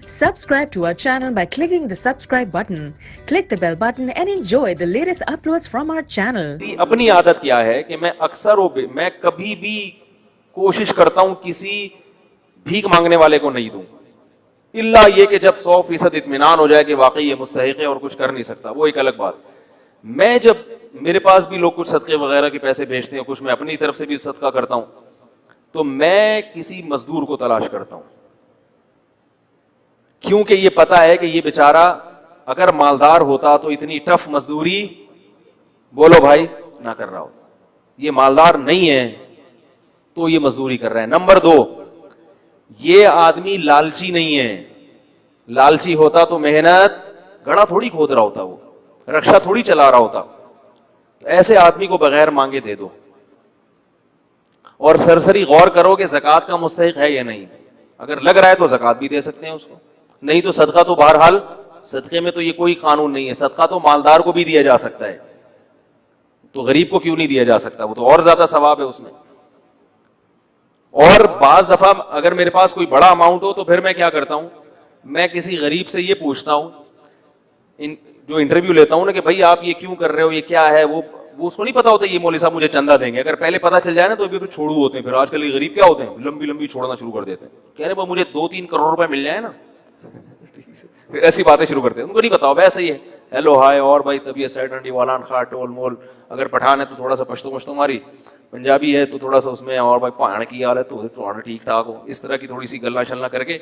Subscribe to our channel by clicking the subscribe button. Click the bell button and enjoy the latest uploads from our channel. اپنی عادت کیا ہے کہ میں اکثر میں کبھی بھی کوشش کرتا ہوں کسی بھیک مانگنے والے کو نہیں دوں، الا یہ کہ جب 100% اطمینان ہو جائے کہ واقعی یہ مستحق ہے اور کچھ کر نہیں سکتا، وہ ایک الگ بات۔ میں جب میرے پاس بھی لوگ کچھ صدقے وغیرہ کے پیسے بھیجتے ہیں، کچھ میں اپنی طرف سے بھی صدقہ کرتا ہوں، تو میں کسی مزدور کو تلاش کرتا ہوں، کیونکہ یہ پتا ہے کہ یہ بیچارہ اگر مالدار ہوتا تو اتنی ٹف مزدوری بولو بھائی نہ کر رہا ہوتا۔ یہ مالدار نہیں ہے تو یہ مزدوری کر رہا ہے۔ نمبر 2، یہ آدمی لالچی نہیں ہے، لالچی ہوتا تو محنت گڑھا تھوڑی کھود رہا ہوتا، وہ رکشہ تھوڑی چلا رہا ہوتا۔ ایسے آدمی کو بغیر مانگے دے دو، اور سرسری غور کرو کہ زکوٰۃ کا مستحق ہے یا نہیں۔ اگر لگ رہا ہے تو زکوٰۃ بھی دے سکتے ہیں اس کو، نہیں تو صدقہ تو بہرحال، صدقے میں تو یہ کوئی قانون نہیں ہے، صدقہ تو مالدار کو بھی دیا جا سکتا ہے، تو غریب کو کیوں نہیں دیا جا سکتا؟ وہ تو اور زیادہ ثواب ہے اس میں۔ اور بعض دفعہ اگر میرے پاس کوئی بڑا اماؤنٹ ہو تو پھر میں کیا کرتا ہوں، میں کسی غریب سے یہ پوچھتا ہوں، جو انٹرویو لیتا ہوں نا، کہ بھائی آپ یہ کیوں کر رہے ہو، یہ کیا ہے؟ وہ اس کو نہیں پتا ہوتا یہ مولوی صاحب مجھے چندہ دیں گے۔ اگر پہلے پتا چل جائے نا تو پھر چھوڑو ہوتے ہیں، پھر آج کل یہ غریب کیا ہوتے ہیں، لمبی لمبی چھوڑنا شروع کر دیتے ہیں، کہہ رہے بھائی مجھے 2-3 کروڑ روپے مل جائے نا، پھر ایسی باتیں شروع کرتے ہیں۔ ان کو نہیں پتا ویسے ہی ہے، ہیلو ہائے اور بھائی طبیعت سیٹ انڈی والان خا ٹول مول، اگر پٹھان ہے تو تھوڑا سا پشتو ماری، پنجابی ہے تو تھوڑا سا اس میں اور بھائی پہاڑ کی حال ہے تو تھوڑا ٹھیک ٹھاک ہو، اس طرح کی تھوڑی سی گلنا شلنا کر کے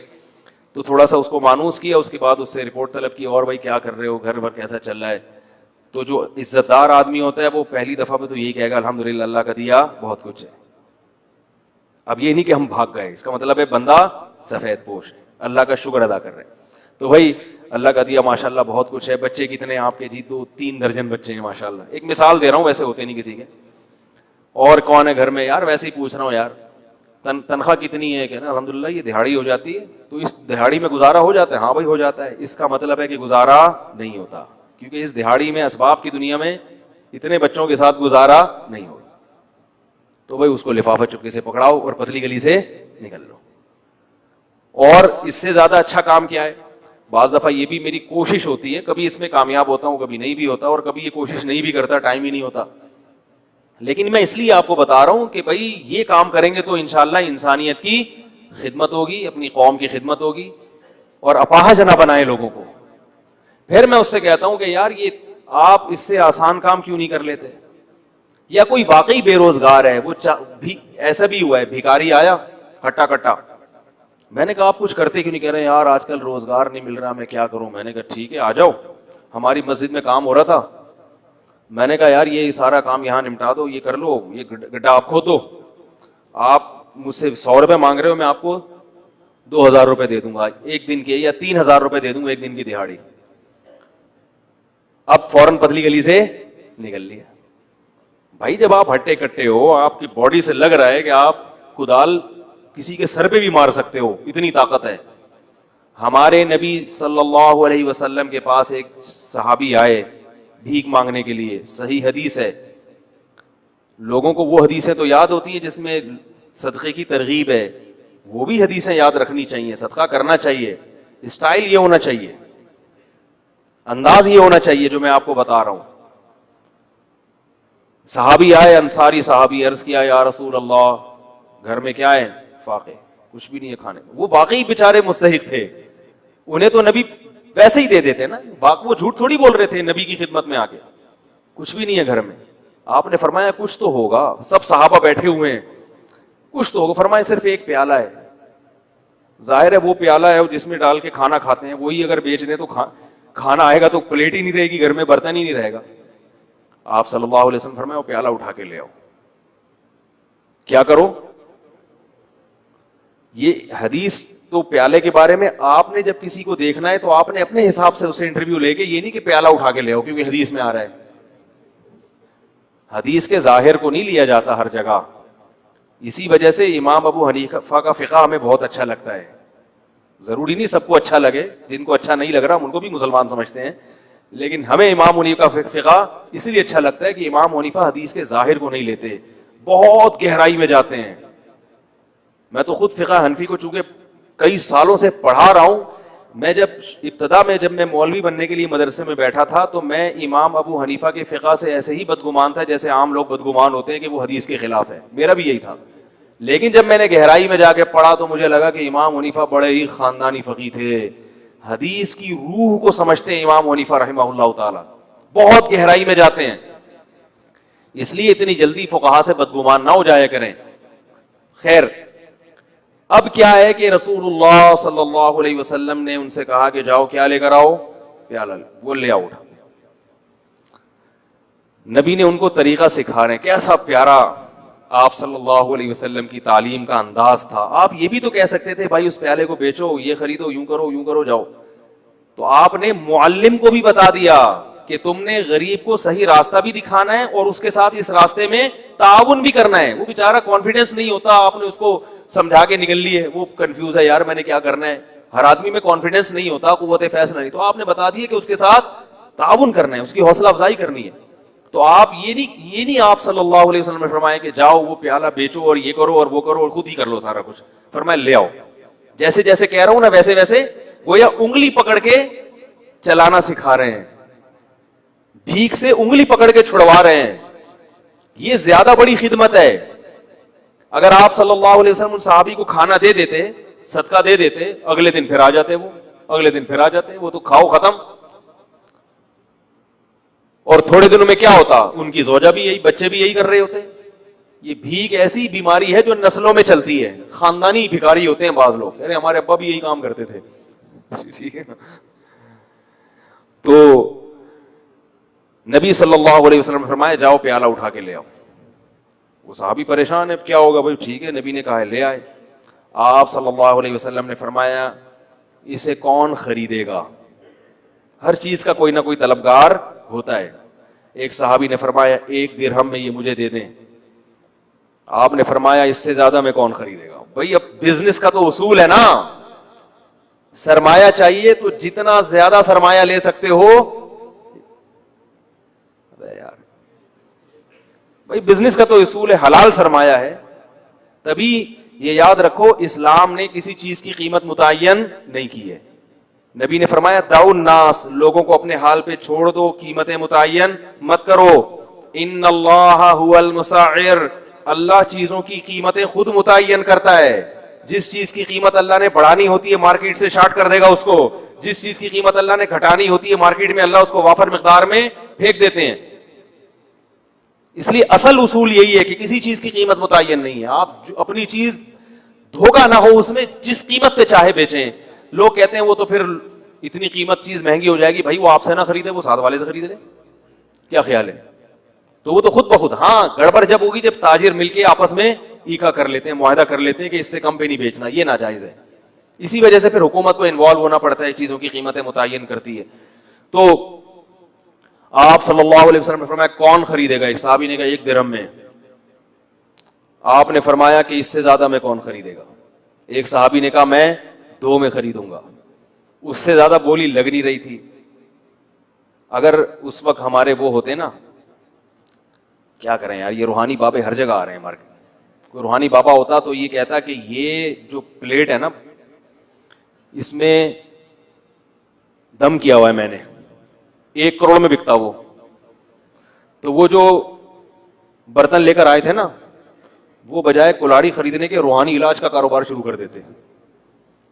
تو تھوڑا سا اس کو مانوس کیا، اس کے بعد اس سے رپورٹ طلب کی، اور بھائی کیا کر رہے ہو، گھر بھر کیسا چل رہا ہے۔ تو جو عزت دار آدمی ہوتا ہے وہ پہلی دفعہ پہ تو یہی کہے گا الحمدللہ اللہ کا دیا بہت کچھ ہے۔ اب یہ نہیں کہ ہم بھاگ گئے، اس کا مطلب ہے بندہ سفید پوش ہے، اللہ کا شکر ادا کر رہے ہیں۔ تو بھائی اللہ کا دیا ماشاءاللہ بہت کچھ ہے۔ بچے کتنے آپ کے؟ جی 2-3 درجن بچے ہیں ماشاءاللہ، ایک مثال دے رہا ہوں، ویسے ہوتے نہیں کسی کے۔ اور کون ہے گھر میں؟ یار ویسے ہی پوچھ رہا ہوں یار، تنخواہ کتنی ہے؟ کہ نا الحمدللہ یہ دہاڑی ہو جاتی ہے، تو اس دہاڑی میں گزارا ہو جاتا ہے؟ ہاں بھائی ہو جاتا ہے۔ اس کا مطلب ہے کہ گزارا نہیں ہوتا، کیونکہ اس دہاڑی میں اسباب کی دنیا میں اتنے بچوں کے ساتھ گزارا نہیں ہوگا۔ تو بھائی اس کو لفافہ چپکے سے پکڑاؤ اور پتلی گلی سے نکل لو۔ اور اس سے زیادہ اچھا کام کیا ہے؟ بعض دفعہ یہ بھی میری کوشش ہوتی ہے، کبھی اس میں کامیاب ہوتا ہوں کبھی نہیں بھی ہوتا، اور کبھی یہ کوشش نہیں بھی کرتا، ٹائم ہی نہیں ہوتا، لیکن میں اس لیے آپ کو بتا رہا ہوں کہ بھائی یہ کام کریں گے تو انشاءاللہ انسانیت کی خدمت ہوگی، اپنی قوم کی خدمت ہوگی، اور اپاہج نہ بنائے لوگوں کو۔ پھر میں اس سے کہتا ہوں کہ یار یہ آپ اس سے آسان کام کیوں نہیں کر لیتے؟ یا کوئی واقعی بے روزگار ہے، وہ ایسا بھی ہوا ہے، بھکاری آیا ہٹا کٹا، میں نے کہا آپ کچھ کرتے کیوں نہیں؟ کہہ رہے ہیں یار آج کل روزگار نہیں مل رہا، میں کیا کروں؟ میں نے کہا ٹھیک ہے آ جاؤ، ہماری مسجد میں کام ہو رہا تھا، میں نے کہا یار یہ سارا کام یہاں نمٹا دو، یہ کر لو، یہ گڈھا آپ کھود دو، آپ مجھ سے 100 روپے مانگ رہے ہو، میں آپ کو 2000 روپے دے دوں گا ایک دن کے، یا 3000 روپے دے دوں گا ایک دن کی دہاڑی۔ اب فوراً پتلی گلی سے نکل لیا۔ بھائی جب آپ ہٹے کٹے ہو، آپ کی باڈی سے لگ رہا ہے کہ آپ کدال کسی کے سر پہ بھی مار سکتے ہو، اتنی طاقت ہے۔ ہمارے نبی صلی اللہ علیہ وسلم کے پاس ایک صحابی آئے بھیک مانگنے کے لیے، صحیح حدیث ہے، لوگوں کو وہ حدیثیں تو یاد ہوتی ہیں جس میں صدقے کی ترغیب ہے، وہ بھی حدیثیں یاد رکھنی چاہیے، صدقہ کرنا چاہیے، اسٹائل یہ ہونا چاہیے، انداز یہ ہونا چاہیے جو میں آپ کو بتا رہا ہوں۔ صحابی آئے، انصاری صحابی، عرض کیا یا رسول اللہ گھر میں کیا ہے؟ فاقے، کچھ بھی نہیں ہے کھانے کو۔ وہ واقعی بیچارے مستحق تھے، انہیں تو نبی ویسے ہی دے دیتے نا، وہ جھوٹ تھوڑی بول رہے تھے نبی کی خدمت میں آ کے، کچھ بھی نہیں ہے گھر میں۔ آپ نے فرمایا کچھ تو ہوگا، سب صحابہ بیٹھے ہوئے ہیں، کچھ تو ہوگا۔ فرمایا صرف ایک پیالہ ہے، ظاہر ہے وہ پیالہ ہے جس میں ڈال کے کھانا کھاتے ہیں، وہی اگر بیچ دیں تو کھانا آئے گا تو پلیٹ ہی نہیں رہے گی گھر میں، برتن ہی نہیں رہے گا۔ آپ صلی اللہ علیہ وسلم فرمایا وہ پیالہ اٹھا کے لے آؤ۔ کیا کرو؟ یہ حدیث تو پیالے کے بارے میں، آپ نے جب کسی کو دیکھنا ہے تو آپ نے اپنے حساب سے اسے انٹرویو لے کے، یہ نہیں کہ پیالہ اٹھا کے لے آؤ کیونکہ حدیث میں آ رہا ہے۔ حدیث کے ظاہر کو نہیں لیا جاتا ہر جگہ، اسی وجہ سے امام ابو حنیفہ کا فقہ ہمیں بہت اچھا لگتا ہے۔ ضروری نہیں سب کو اچھا لگے، جن کو اچھا نہیں لگ رہا ہم ان کو بھی مسلمان سمجھتے ہیں، لیکن ہمیں امام حنیفہ کا فقہ اس لیے اچھا لگتا ہے کہ امام حنیفہ حدیث کے ظاہر کو نہیں لیتے، بہت گہرائی میں جاتے ہیں۔ میں تو خود فقہ حنفی کو چونکہ کئی سالوں سے پڑھا رہا ہوں، میں جب ابتدا میں جب میں مولوی بننے کے لیے مدرسے میں بیٹھا تھا تو میں امام ابو حنیفہ کے فقہ سے ایسے ہی بدگمان تھا جیسے عام لوگ بدگمان ہوتے ہیں کہ وہ حدیث کے خلاف ہے. میرا بھی یہی تھا. لیکن جب میں نے گہرائی میں جا کے پڑھا تو مجھے لگا کہ امام حنیفہ بڑے ہی خاندانی فقیہ تھے, حدیث کی روح کو سمجھتے ہیں امام حنیفہ رحمہ اللہ تعالی, بہت گہرائی میں جاتے ہیں. اس لیے اتنی جلدی فقہا سے بدگمان نہ ہو جایا کریں. خیر, اب کیا ہے کہ رسول اللہ صلی اللہ علیہ وسلم نے ان سے کہا کہ جاؤ کیا لے کر آؤ, پیالہ. وہ لے آؤ. نبی نے ان کو طریقہ سکھا رہے ہیں. کیسا پیارا آپ صلی اللہ علیہ وسلم کی تعلیم کا انداز تھا. آپ یہ بھی تو کہہ سکتے تھے بھائی اس پیالے کو بیچو, یہ خریدو, یوں کرو جاؤ. تو آپ نے معلم کو بھی بتا دیا کہ تم نے غریب کو صحیح راستہ بھی دکھانا ہے اور اس کے ساتھ اس راستے میں تعاون بھی کرنا ہے. وہ بیچارہ کانفیڈنس نہیں ہوتا, آپ نے اس کو سمجھا کے نکل لی ہے, وہ کنفیوز ہے یار میں نے کیا کرنا ہے. ہر آدمی میں کانفیڈنس نہیں ہوتا, قوت فیصلہ نہیں, تو آپ نے بتا دیا کہ اس کے ساتھ تعاون کرنا ہے, اس کی حوصلہ افزائی کرنی ہے. تو آپ یہ نہیں آپ صلی اللہ علیہ وسلم نے فرمایا کہ جاؤ وہ پیالہ بیچو اور یہ کرو اور وہ کرو اور خود ہی کر لو سارا کچھ. فرمایا لے آؤ. جیسے جیسے کہہ رہا ہوں نا ویسے ویسے گویا انگلی پکڑ کے چلانا سکھا رہے ہیں, بھیک سے انگلی پکڑ کے چھڑوا رہے ہیں. یہ زیادہ بڑی خدمت ہے. اگر آپ صلی اللہ علیہ وسلم ان صحابی کو کھانا دے دیتے, صدقہ دے دیتے, اگلے دن پھر آ جاتے, وہ تو کھاؤ ختم. اور تھوڑے دنوں میں کیا ہوتا, ان کی زوجہ بھی یہی, بچے بھی یہی کر رہے ہوتے. یہ بھیک ایسی بیماری ہے جو نسلوں میں چلتی ہے. خاندانی بھکاری ہوتے ہیں بعض لوگ, ارے ہمارے ابا بھی یہی کام کرتے تھے. ٹھیک ہے نا. تو نبی صلی اللہ علیہ وسلم نے فرمایا جاؤ پیالہ اٹھا کے لے آؤ. وہ صحابی پریشان ہے, کیا ہوگا بھائی, ٹھیک ہے نبی نے کہا ہے لے آئے. آپ صلی اللہ علیہ وسلم نے فرمایا اسے کون خریدے گا. ہر چیز کا کوئی نہ کوئی طلبگار ہوتا ہے. ایک صحابی نے فرمایا 1 درہم میں یہ مجھے دے دیں. آپ نے فرمایا اس سے زیادہ میں کون خریدے گا. بھائی اب بزنس کا تو اصول ہے نا, سرمایہ چاہیے تو جتنا زیادہ سرمایہ لے سکتے ہو. یار بھائی بزنس کا تو اصول ہے, حلال سرمایہ ہے. تبھی یہ یاد رکھو اسلام نے کسی چیز کی قیمت متعین نہیں کی ہے. نبی نے فرمایا دعوا الناس, لوگوں کو اپنے حال پہ چھوڑ دو, قیمتیں متعین مت کرو. ان اللہ هو المسعر, اللہ چیزوں کی قیمتیں خود متعین کرتا ہے. جس چیز کی قیمت اللہ نے بڑھانی ہوتی ہے مارکیٹ سے شارٹ کر دے گا اس کو, جس چیز کی قیمت اللہ نے گھٹانی ہوتی ہے مارکیٹ میں اللہ اس کو وافر مقدار میں پھینک دیتے ہیں. اس لیے اصل اصول یہی ہے کہ کسی چیز کی قیمت متعین نہیں ہے. آپ اپنی چیز دھوکہ نہ ہو اس میں, جس قیمت پہ چاہے بیچیں. لوگ کہتے ہیں وہ تو پھر اتنی قیمت چیز مہنگی ہو جائے گی. بھائی وہ آپ سے نہ خریدے, وہ ساتھ والے سے خرید لے, کیا خیال ہے. تو وہ تو خود بخود, ہاں گڑبڑ جب ہوگی جب تاجر مل کے آپس میں ایکا کر لیتے ہیں, معاہدہ کر لیتے ہیں کہ اس سے کم پہ نہیں بیچنا, یہ ناجائز ہے. اسی وجہ سے پھر حکومت کو انوالو ہونا پڑتا ہے, چیزوں کی قیمتیں متعین کرتی ہے. تو آپ صلی اللہ علیہ وسلم نے فرمایا کون خریدے گا. ایک صحابی نے کہا 1 درہم میں. آپ نے فرمایا کہ اس سے زیادہ میں کون خریدے گا. ایک صحابی نے کہا میں 2 میں خریدوں گا. اس سے زیادہ بولی لگ نہیں رہی تھی. اگر اس وقت ہمارے وہ ہوتے نا, کیا کریں یار, یہ روحانی بابے ہر جگہ آ رہے ہیں مارکیٹ. کوئی روحانی بابا ہوتا تو یہ کہتا کہ یہ جو پلیٹ ہے نا اس میں دم کیا ہوا ہے میں نے, 1 کروڑ میں بکتا وہ. تو وہ جو برتن لے کر آئے تھے نا, وہ بجائے کلاڑی خریدنے کے روحانی علاج کا کاروبار شروع کر دیتے ہیں.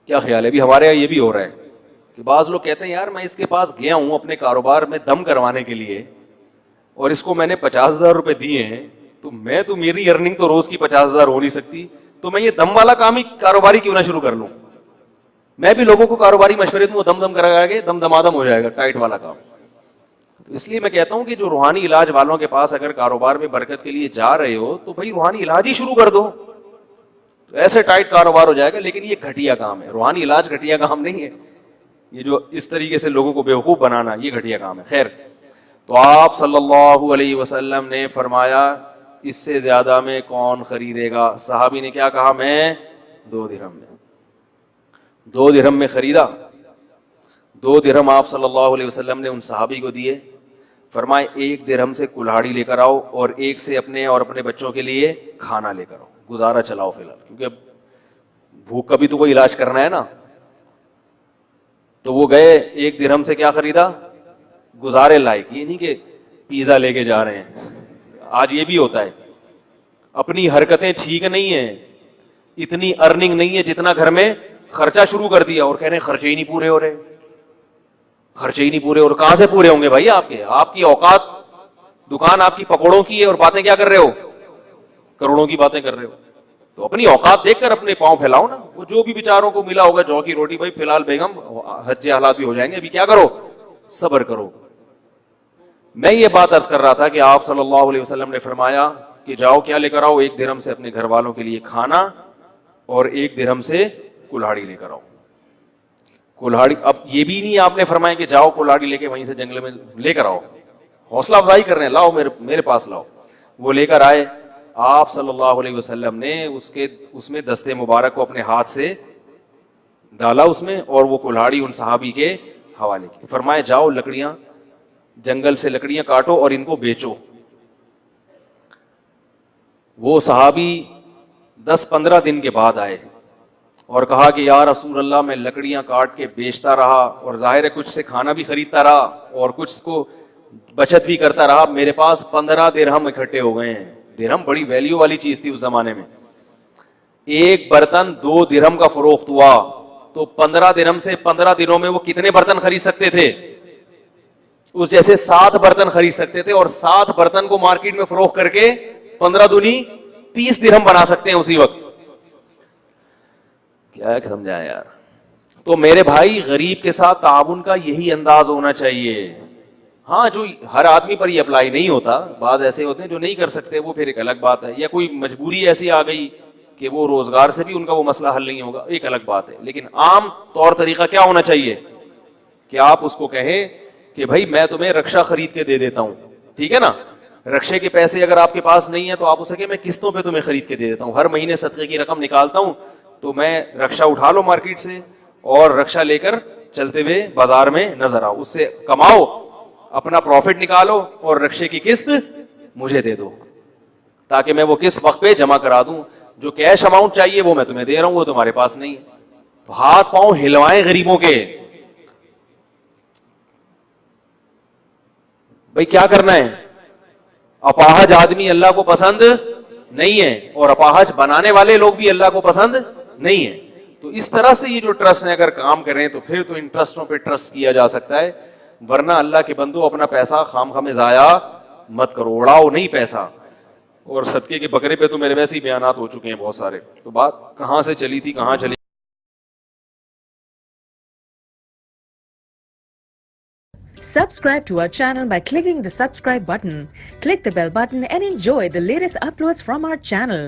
کیا خیال ہے. ابھی ہمارے یہاں یہ بھی ہو رہا ہے کہ بعض لوگ کہتے ہیں یار میں اس کے پاس گیا ہوں اپنے کاروبار میں دم کروانے کے لیے, اور اس کو میں نے 50,000 روپے دیے ہیں, تو میری ارننگ تو روز کی 50,000 ہو نہیں سکتی, تو میں یہ دم والا کام ہی کاروباری کیوں نہ شروع کر لوں. میں بھی لوگوں کو کاروباری مشورے دوں, وہ دم کرا کے دم دمادم ہو جائے گا, ٹائٹ والا کام. تو اس لیے میں کہتا ہوں کہ جو روحانی علاج والوں کے پاس اگر کاروبار میں برکت کے لیے جا رہے ہو تو بھائی روحانی علاج ہی شروع کر دو, تو ایسے ٹائٹ کاروبار ہو جائے گا. لیکن یہ گھٹیا کام ہے, روحانی علاج گھٹیا کام نہیں ہے. یہ جو اس طریقے سے لوگوں کو بیوقوف بنانا, یہ گھٹیا کام ہے. خیر, تو آپ صلی اللہ علیہ وسلم نے فرمایا اس سے زیادہ میں کون خریدے گا. صحابی نے کیا کہا, میں 2 درہم میں. 2 درہم میں خریدا. 2 درہم آپ صلی اللہ علیہ وسلم نے ان صحابی کو دیے. فرمائے 1 درہم سے کلاڑی لے کر آؤ اور 1 سے اپنے اور اپنے بچوں کے لیے کھانا لے کر آؤ, گزارا چلاؤ فی الحال, کیونکہ اب بھوک کا بھی تو کوئی علاج کرنا ہے نا. تو وہ گئے, 1 درہم سے کیا خریدا, گزارے لائق. یہ نہیں کہ پیزا لے کے جا رہے ہیں, آج یہ بھی ہوتا ہے. اپنی حرکتیں ٹھیک نہیں ہیں, اتنی ارننگ نہیں ہے جتنا گھر میں خرچہ شروع کر دیا, اور کہہ رہے ہیں خرچے ہی نہیں پورے ہو رہے, خرچے ہی نہیں پورے. اور کہاں سے پورے ہوں گے بھائی آپ کے؟ آپ کی اوقات, دکان آپ کی پکوڑوں کی ہے اور باتیں کیا کر رہے ہو, کروڑوں کی باتیں کر رہے ہو. تو اپنی اوقات دیکھ کر اپنے پاؤں پھیلاؤ نا. وہ جو بھی بیچاروں کو ملا ہوگا جو کی روٹی, بھائی فی الحال بیگم حج حالات بھی ہو جائیں گے, ابھی کیا کرو, صبر کرو. میں یہ بات عرض کر رہا تھا کہ آپ صلی اللہ علیہ وسلم نے فرمایا کہ جاؤ کیا لے کر آؤ, 1 درہم سے اپنے گھر والوں کے لیے کھانا اور 1 درہم سے کلہاڑی لے کر آؤ. کلہاڑی, اب یہ بھی نہیں آپ نے فرمایا کہ جاؤ کلہاڑی لے کے وہیں سے جنگل میں لے کر آؤ, حوصلہ افزائی کر رہے ہیں, لاؤ میرے پاس لاؤ. وہ لے کر آئے, آپ صلی اللہ علیہ وسلم نے اس میں دستے مبارک کو اپنے ہاتھ سے ڈالا اس میں, اور وہ کلہاڑی ان صحابی کے حوالے کی. فرمایا جاؤ لکڑیاں, جنگل سے لکڑیاں کاٹو اور ان کو بیچو. وہ صحابی 10-15 دن کے بعد آئے اور کہا کہ یا رسول اللہ, میں لکڑیاں کاٹ کے بیچتا رہا, اور ظاہر ہے کچھ سے کھانا بھی خریدتا رہا اور کچھ کو بچت بھی کرتا رہا, میرے پاس 15 درہم اکٹھے ہو گئے ہیں. درہم بڑی ویلیو والی چیز تھی اس زمانے میں. 1 برتن 2 درہم کا فروخت ہوا تو 15 درہم سے 15 دنوں میں وہ کتنے برتن خرید سکتے تھے؟ اس جیسے 7 برتن خرید سکتے تھے, اور 7 برتن کو مارکیٹ میں فروخت کر کے 15 دونی 30 درہم بنا سکتے ہیں اسی وقت. کیا سمجھا یار. تو میرے بھائی, غریب کے ساتھ تعاون کا یہی انداز ہونا چاہیے. ہاں, جو ہر آدمی پر یہ اپلائی نہیں ہوتا, بعض ایسے ہوتے ہیں جو نہیں کر سکتے, وہ پھر ایک الگ بات ہے, یا کوئی مجبوری ایسی آ گئی کہ وہ روزگار سے بھی ان کا وہ مسئلہ حل نہیں ہوگا, ایک الگ بات ہے. لیکن عام طور طریقہ کیا ہونا چاہیے کہ آپ اس کو کہیں کہ بھائی میں تمہیں رکشا خرید کے دے دیتا ہوں, ٹھیک ہے نا, رکشے کے پیسے اگر آپ کے پاس نہیں ہیں تو آپ اسے کہ میں قسطوں پہ تمہیں خرید کے دے دیتا ہوں, ہر مہینے صدقے کی رقم نکالتا ہوں, تو میں رکشا اٹھا لو مارکیٹ سے اور رکشا لے کر چلتے ہوئے بازار میں نظر آؤ, اس سے کماؤ, اپنا پروفٹ نکالو اور رکشے کی قسط مجھے دے دو, تاکہ میں وہ قسط وقت پہ جمع کرا دوں. جو کیش اماؤنٹ چاہیے وہ میں تمہیں دے رہا ہوں, وہ تمہارے پاس نہیں ہے. تو ہاتھ پاؤں ہلوائیں غریبوں کے. بھائی کیا کرنا ہے؟ اپاہج آدمی اللہ کو پسند نہیں ہے, اور اپاہج بنانے والے لوگ بھی اللہ کو پسند نہیں ہے. تو اس طرح سے یہ جو ٹرسٹ نے اگر کام کریں تو پھر تو ان ٹرسٹوں پہ ٹرسٹ کیا جا سکتا ہے, ورنہ اللہ کے بندو اپنا پیسہ خام خام ضائع مت کرو, اڑاؤ نہیں پیسہ. اور صدقے کے بکرے پہ تو میرے ویسے ہی بیانات ہو چکے ہیں بہت سارے, تو بات کہاں سے چلی تھی کہاں چلی. Subscribe to our channel by clicking the subscribe button. Click the bell button and enjoy the latest uploads from our channel.